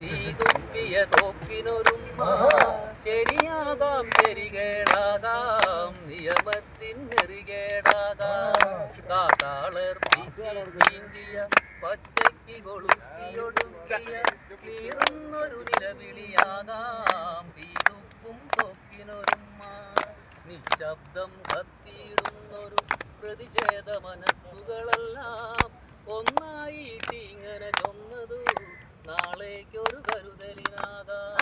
തീതുപ്പിയ തോക്കിനൊരുമ്മ ശരിയാകാം ശരികേടാകാം നിയമത്തിൻ നെറികേടാകാം കാത്താളർപ്പിച്ച് ചീന്തിയ പച്ചയ്ക്ക് കൊളുത്തിയൊടുക്കിയ നീറുന്നൊരു നിലവിളിയാകാം തീതുപ്പും തോക്കിനൊരുമ്മ നിശബ്ദം കത്തിയിടുന്നൊരു പ്രതിഷേധ മനസ്സുകളെല്ലാം ഒന്നായിട്ട് ഇങ്ങനെ ചൊന്നതു നാളേക്കൊരു കരുതലിനാകാം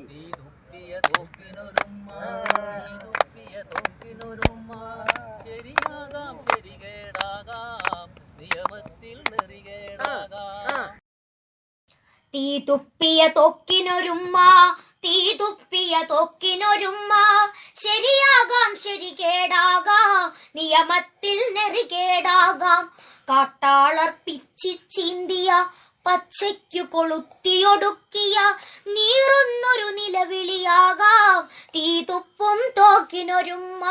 നീ തുപ്പിയ തോക്കിനൊരുമ്മ ശരിയാകാം ശരികേടാകാം നിയമത്തിൽ നെറികേടാകാം തീ തുപ്പിയ തോക്കിനൊരുമ്മ ശരിയാകാം ശരികേടാകാം നിയമത്തിൽ നെറികേടാകാം കാട്ടാളർപ്പിച്ച് ചീന്തിയ പച്ചയ്ക്കു കൊളുത്തിയൊടുക്കിയ നീറുന്നൊരു നിലവിളിയാകാം തീതുപ്പും തോക്കിനൊരുമ്മ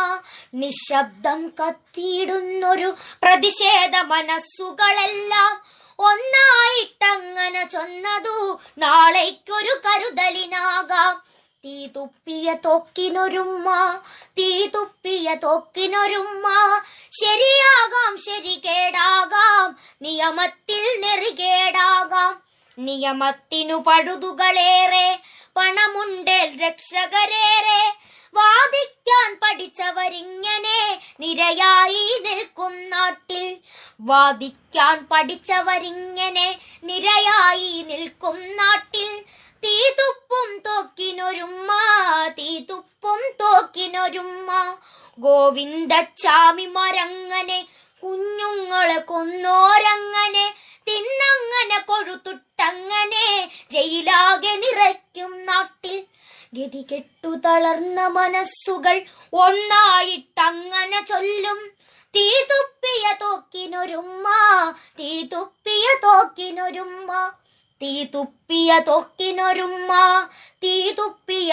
നിശബ്ദം കത്തിയിടുന്നൊരു പ്രതിഷേധ മനസ്സുകളെല്ലാം ഒന്നായിട്ടങ്ങനെ ചൊന്നതു നാളേക്കൊരു കരുതലിനാകാം തീ തുപ്പിയ തോക്കിനൊരുമ്മ ശരിയാകാം ശരികേടാകാം നിയമത്തിൽ നെറികേടാകാം നിയമത്തിനു പഴുതുകളേറെ പണമുണ്ടേൽ രക്ഷകരേറെ വാദിക്കാൻ പഠിച്ചവരിങ്ങനെ നിരയായി നിൽക്കും നാട്ടിൽ വാദിക്കാൻ പഠിച്ചവരിങ്ങനെ നിരയായി നിൽക്കും നാട്ടിൽ തീതുപ്പും തോക്കിനൊരുമ്മ ഗോവിന്ദച്ചാമിമാരങ്ങനെ കുഞ്ഞുങ്ങളെ കൊന്നോരങ്ങനെ തിന്നങ്ങനെ കൊഴുത്തുട്ടങ്ങനെ ജയിലാകെ നിറയ്ക്കും നാട്ടിൽ ഗതികെട്ടു തളർന്ന മനസ്സുകൾ ഒന്നായിട്ടങ്ങനെ ചൊല്ലും തീ തുപ്പിയ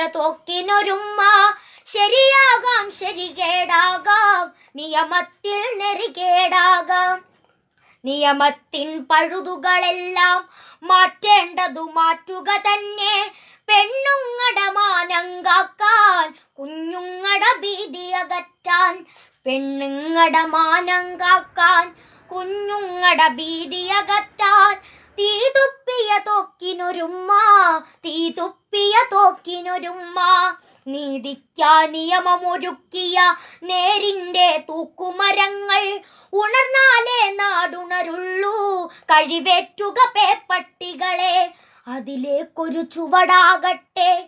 തോക്കിനൊരുമ്മ ശരിയാകാം ശരികേടാകാം നിയമത്തിൽ നെറികേടാകാം നിയമത്തിൻ പഴുതുകളെല്ലാം മാറ്റേണ്ടതു മാറ്റുക തന്നെ പെണ്ണുങ്ങട മാനം കാക്കാൻ കുഞ്ഞുങ്ങട ഭീതി അകറ്റാൻ പെണ്ണുങ്ങട മാനം കാക്കാൻ കുഞ്ഞുങ്ങട ഭീതി അകറ്റാൻ തീ തുപ്പിയ തോക്കിനൊരുമ്മ നീതിക്കാൻ നിയമമൊരുക്കിയ നേരിന്റെ തൂക്കുമരങ്ങൾ ഉണർന്നാലേ നാടുണരുള്ളൂ കഴിവേറ്റുക പേപ്പട്ടികളെ അതിലേക്കൊരു ചുവടാകട്ടെ